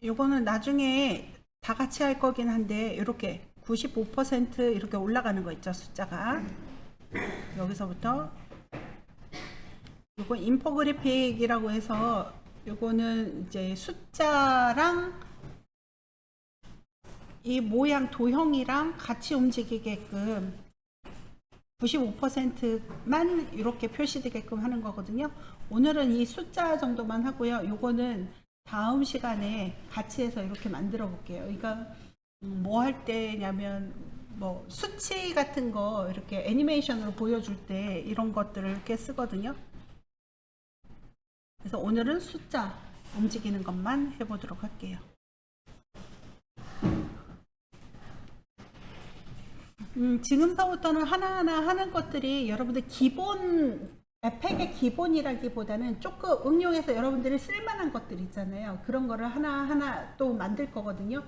요거는 나중에 다 같이 할 거긴 한데 이렇게 95% 이렇게 올라가는 거 있죠, 숫자가. 여기서부터 요거 인포그래픽이라고 해서 요거는 이제 숫자랑 이 모양 도형이랑 같이 움직이게끔 95%만 이렇게 표시되게끔 하는 거거든요. 오늘은 이 숫자 정도만 하고요. 요거는 다음 시간에 같이 해서 이렇게 만들어 볼게요. 그러니까 뭐 할 때냐면 뭐 수치 같은 거 이렇게 애니메이션으로 보여줄 때 이런 것들을 이렇게 쓰거든요. 그래서 오늘은 숫자 움직이는 것만 해보도록 할게요. 지금서부터는 하나하나 하는 것들이 여러분들 기본, 에펙의 기본이라기보다는 조금 응용해서 여러분들이 쓸만한 것들 있잖아요. 그런 거를 하나하나 또 만들 거거든요.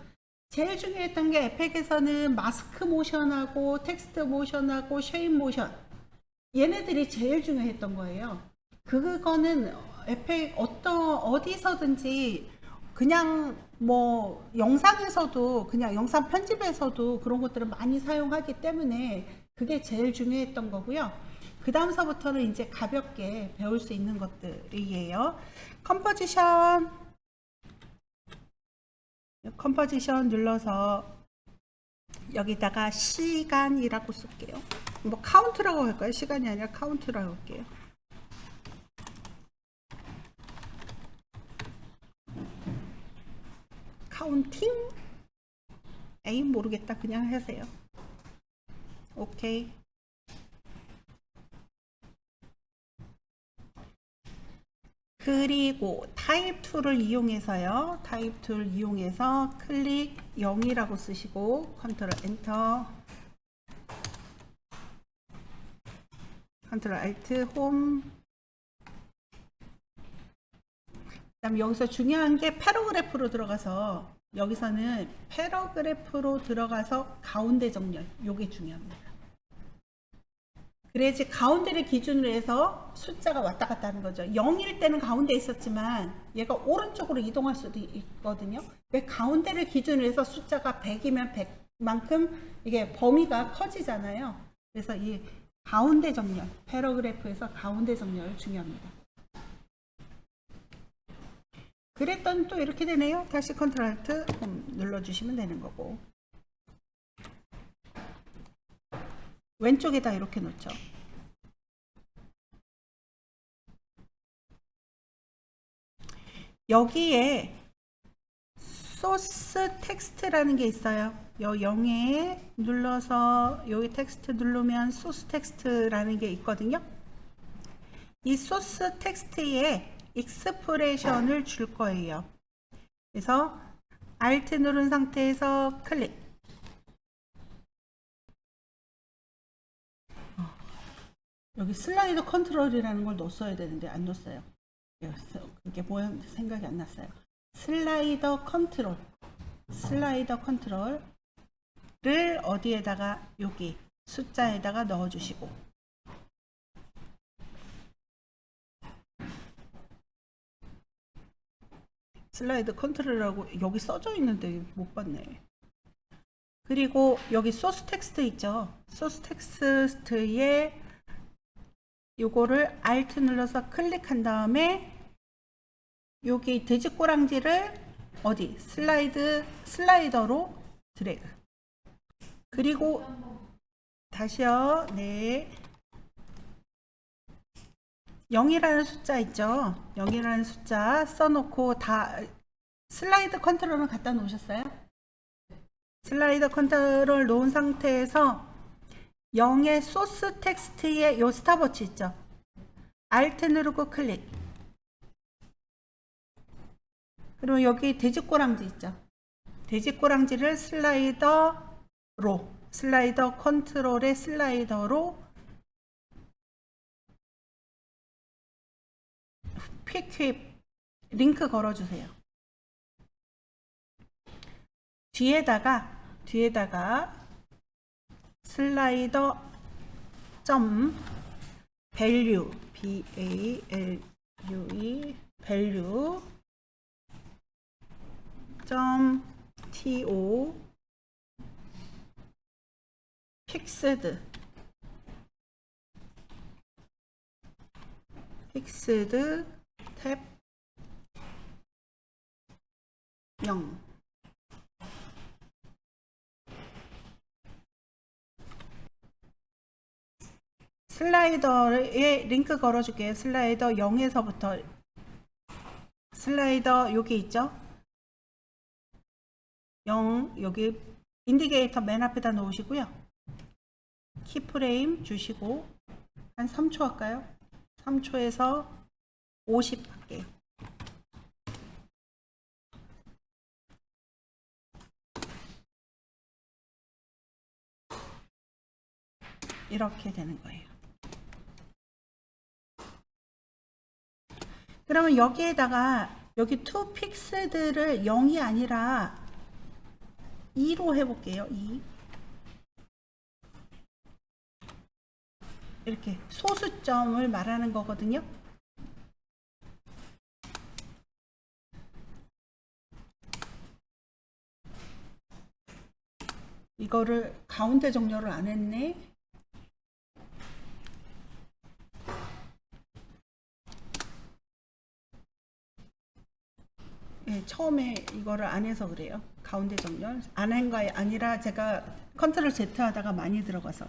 제일 중요했던 게 에펙에서는 마스크 모션하고 텍스트 모션하고 쉐입 모션, 얘네들이 제일 중요했던 거예요. 그거는 에펙 어디서든지 그냥 뭐 영상에서도 그냥 영상 편집에서도 그런 것들을 많이 사용하기 때문에 그게 제일 중요했던 거고요. 그 다음서부터는 이제 가볍게 배울 수 있는 것들이에요. 컴포지션 눌러서 여기다가 시간이라고 쓸게요. 뭐 카운트라고 할까요? 시간이 아니라 카운트라고 할게요. 카운팅? 에이 모르겠다. 그냥 하세요. 오케이. 그리고 타입 툴을 이용해서요. 타입 툴 이용해서 클릭 0이라고 쓰시고 컨트롤 엔터, 컨트롤 알트 홈. 그다음 여기서 중요한 게 패러그래프로 들어가서, 여기서는 패러그래프로 들어가서 가운데 정렬, 요게 중요합니다. 그래야지 가운데를 기준으로 해서 숫자가 왔다 갔다 하는 거죠. 0일 때는 가운데 있었지만 얘가 오른쪽으로 이동할 수도 있거든요. 왜 가운데를 기준으로 해서 숫자가 100이면 100만큼 이게 범위가 커지잖아요. 그래서 이 가운데 정렬, 패러그래프에서 가운데 정렬 중요합니다. 그랬더니 또 이렇게 되네요. 다시 컨트롤 알트 눌러주시면 되는 거고, 왼쪽에다 이렇게 놓죠. 여기에 소스 텍스트라는 게 있어요. 요 0에 눌러서 여기 텍스트 누르면 소스 텍스트라는 게 있거든요. 이 소스 텍스트에 익스프레션을 줄 거예요. 그래서 Alt 누른 상태에서 클릭. 여기 슬라이더 컨트롤이라는 걸 넣었어야 되는데 안 넣었어요. 그게 뭐야 생각이 안 났어요. 슬라이더 컨트롤을 어디에다가, 여기 숫자에다가 넣어주시고, 슬라이드 컨트롤이라고 여기 써져 있는데 못 봤네. 그리고 여기 소스 텍스트 있죠. 소스 텍스트에 요거를 Alt 눌러서 클릭한 다음에 여기 돼지꼬랑지를 어디 슬라이더로 드래그. 그리고 다시요. 네. 0이라는 숫자 있죠. 0이라는 숫자 써놓고 다 슬라이드 컨트롤은 갖다 놓으셨어요? 슬라이더 컨트롤 놓은 상태에서 0의 소스 텍스트에 요 스탑워치 있죠. Alt 누르고 클릭. 그리고 여기 돼지꼬랑지 있죠. 돼지꼬랑지를 슬라이더 컨트롤의 슬라이더로 퀵 링크 걸어주세요. 뒤에다가 슬라이더 점 value value to fixed 탭 0 슬라이더에 링크 걸어줄게요. 슬라이더 0에서부터 슬라이더 여기 있죠? 0 여기 인디게이터 맨 앞에다 놓으시고요. 키프레임 주시고 한 3초 할까요? 3초에서 50 할게요. 이렇게 되는 거예요. 그러면 여기에다가 여기 to fixed를 0이 아니라 2로 해볼게요. 2 이렇게 소수점을 말하는 거거든요. 이거를 가운데 정렬을 안 했네. 네, 처음에 이거를 안 해서 그래요. 가운데 정렬 안 한 거 아니라 제가 컨트롤 Z 하다가 많이 들어가서.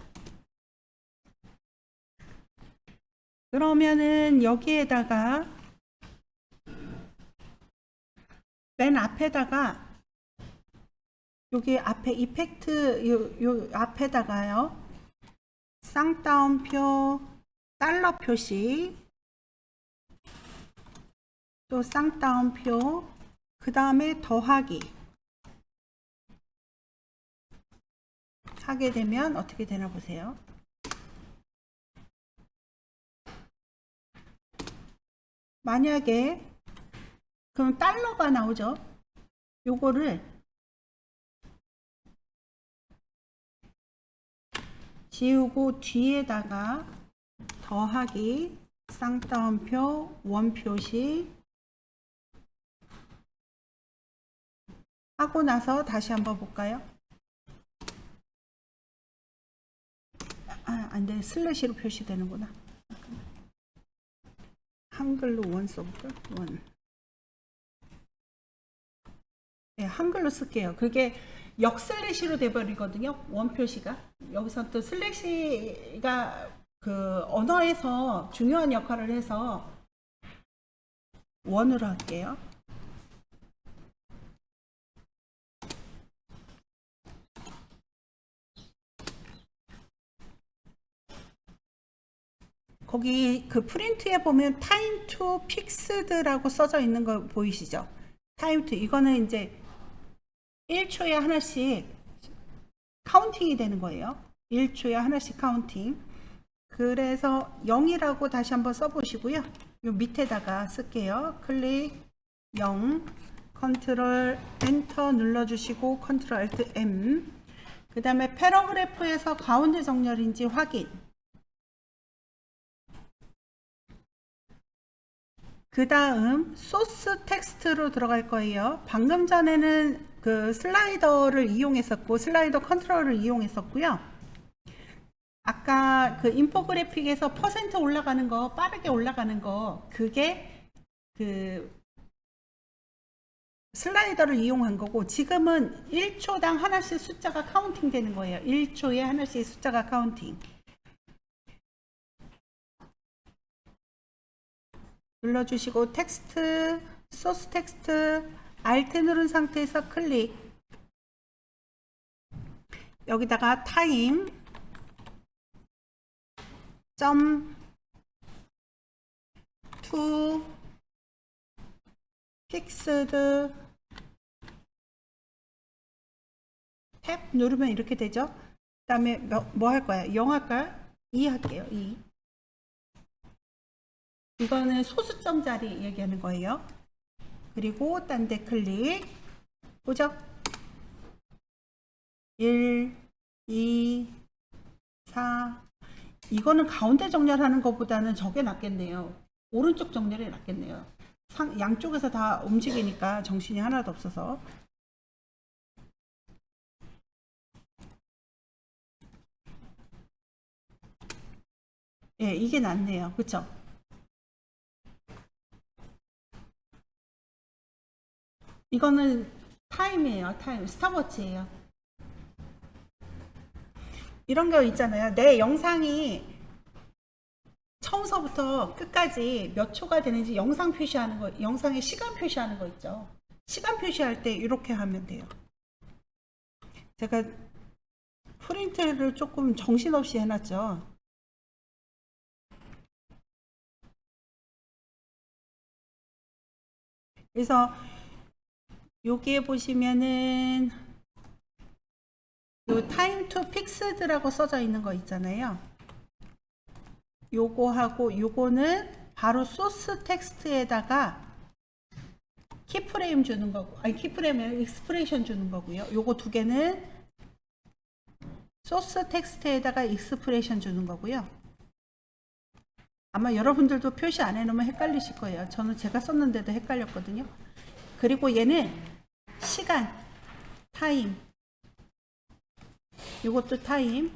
그러면은 여기에다가 맨 앞에다가 여기 앞에 이펙트 요 앞에다가요 쌍따옴표 달러 표시 또 쌍따옴표 그 다음에 더하기 하게 되면 어떻게 되나 보세요. 만약에 그럼 달러가 나오죠. 요거를 지우고 뒤에다가 더하기 쌍따옴표 원표시 하고 나서 다시 한번 볼까요? 안돼, 슬래시로 표시되는구나. 한글로 원 써볼까? 원. 네, 한글로 쓸게요. 그게 역슬래시로 돼버리거든요. 원 표시가. 여기서 또 슬래시가 그 언어에서 중요한 역할을 해서 원으로 할게요. 거기 그 프린트에 보면 time to fixed라고 써져 있는 거 보이시죠? time to 이거는 이제 1초에 하나씩 카운팅이 되는 거예요. 1초에 하나씩 카운팅. 그래서 0이라고 다시 한번 써보시고요. 요 밑에다가 쓸게요. 클릭 0 컨트롤 엔터 눌러주시고 컨트롤 알트 M 그 다음에 패러그래프에서 가운데 정렬인지 확인. 그 다음 소스 텍스트로 들어갈 거예요. 방금 전에는 그 슬라이더를 이용했었고 슬라이더 컨트롤을 이용했었고요. 아까 그 인포그래픽에서 퍼센트 올라가는 거 빠르게 올라가는 거 그게 그 슬라이더를 이용한 거고 지금은 1초당 하나씩 숫자가 카운팅 되는 거예요. 1초에 하나씩 숫자가 카운팅. 눌러주시고 텍스트, 소스 텍스트, Alt 누른 상태에서 클릭. 여기다가 타임 점 to fixed 탭 누르면 이렇게 되죠. 그 다음에 뭐 할 거야? 0 할까요? 2 할게요. 2. 이거는 소수점 자리 얘기하는 거예요. 그리고 딴 데 클릭. 보죠? 1, 2, 4. 이거는 가운데 정렬하는 것보다는 저게 낫겠네요. 오른쪽 정렬이 낫겠네요. 양쪽에서 다 움직이니까 정신이 하나도 없어서. 예, 이게 낫네요. 그쵸? 이거는 타임이에요. 타임. 스탑워치예요. 이런 거 있잖아요. 내 영상이 처음서부터 끝까지 몇 초가 되는지 영상 표시하는 거, 영상에 시간 표시하는 거 있죠. 시간 표시할 때 이렇게 하면 돼요. 제가 프린트를 조금 정신없이 해놨죠. 그래서 여기에 보시면은 요 타임 투 픽스드라고 써져 있는 거 있잖아요. 요거하고 요거는 바로 소스 텍스트에다가 키프레임 주는 거고, 아니 키프레임은 익스프레션 주는 거고요. 요거 두 개는 소스 텍스트에다가 익스프레션 주는 거고요. 아마 여러분들도 표시 안 해놓으면 헷갈리실 거예요. 저는 제가 썼는데도 헷갈렸거든요. 그리고 얘는 시간, 타임, 요것도 타임.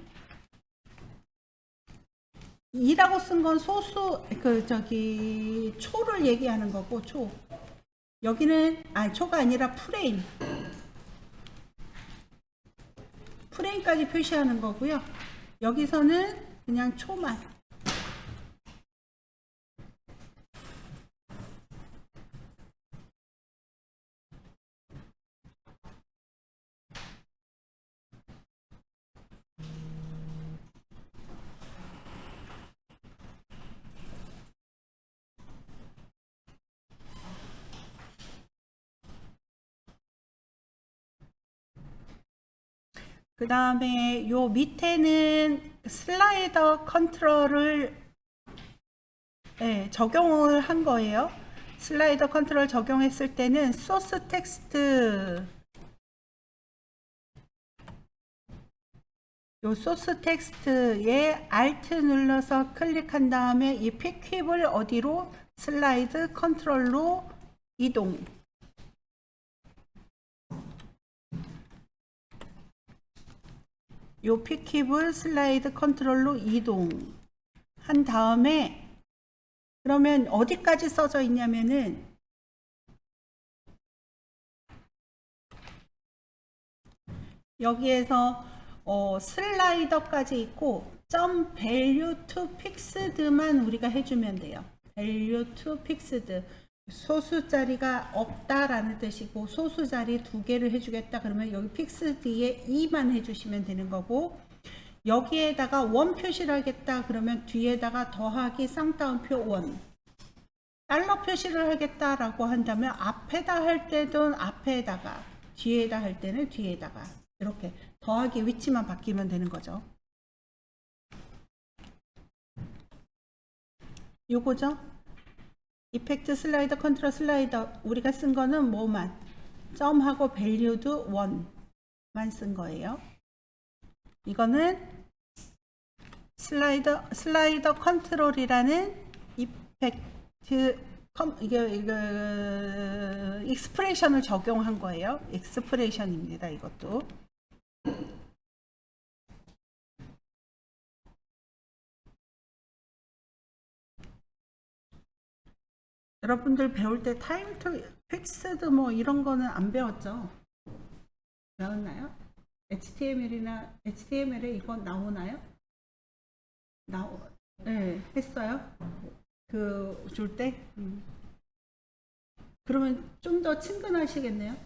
2라고 쓴 건 소수, 초를 얘기하는 거고, 초. 여기는, 초가 아니라 프레임. 프레임까지 표시하는 거고요. 여기서는 그냥 초만. 그 다음에 요 밑에는 슬라이더 컨트롤을 적용을 한 거예요. 슬라이더 컨트롤 적용했을 때는 소스 텍스트, 요 소스 텍스트에 Alt 눌러서 클릭한 다음에 이 픽킵을 어디로 슬라이드 컨트롤로 이동. 요 픽킵을 슬라이드 컨트롤로 이동한 다음에 그러면 어디까지 써져 있냐면은 여기에서 슬라이더까지 있고 점 value to fixed만 우리가 해주면 돼요. value to fixed 소수 자리가 없다라는 뜻이고 소수 자리 두 개를 해주겠다 그러면 여기 fixed에 2만 해주시면 되는 거고 여기에다가 원 표시를 하겠다 그러면 뒤에다가 더하기 쌍따옴표 원 달러 표시를 하겠다라고 한다면 앞에다 할 때는 앞에다가 뒤에다 할 때는 뒤에다가 이렇게 더하기 위치만 바뀌면 되는 거죠. 요거죠. 이펙트 슬라이더 컨트롤 슬라이더 우리가 쓴 거는 뭐만 점하고 밸류드 1만 쓴 거예요. 이거는 슬라이더 컨트롤이라는 이펙트 익스프레션을 적용한 거예요. 익스프레션입니다. 이것도. 여러분들 배울 때 타임 투 픽스드 뭐 이런 거는 안 배웠죠? 배웠나요? HTML에 이거 나오나요? 네, 했어요? 줄 때? 그러면 좀 더 친근하시겠네요?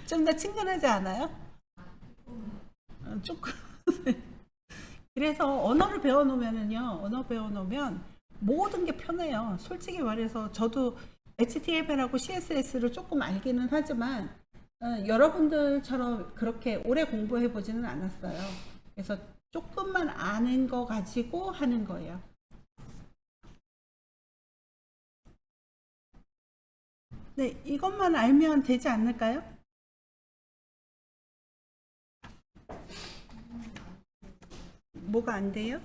좀 더 친근하지 않아요? 조금. 그래서 언어를 배워놓으면은요, 언어 배워놓으면 모든 게 편해요. 솔직히 말해서 저도 HTML하고 CSS를 조금 알기는 하지만 여러분들처럼 그렇게 오래 공부해 보지는 않았어요. 그래서 조금만 아는 거 가지고 하는 거예요. 네, 이것만 알면 되지 않을까요? 뭐가 안 돼요?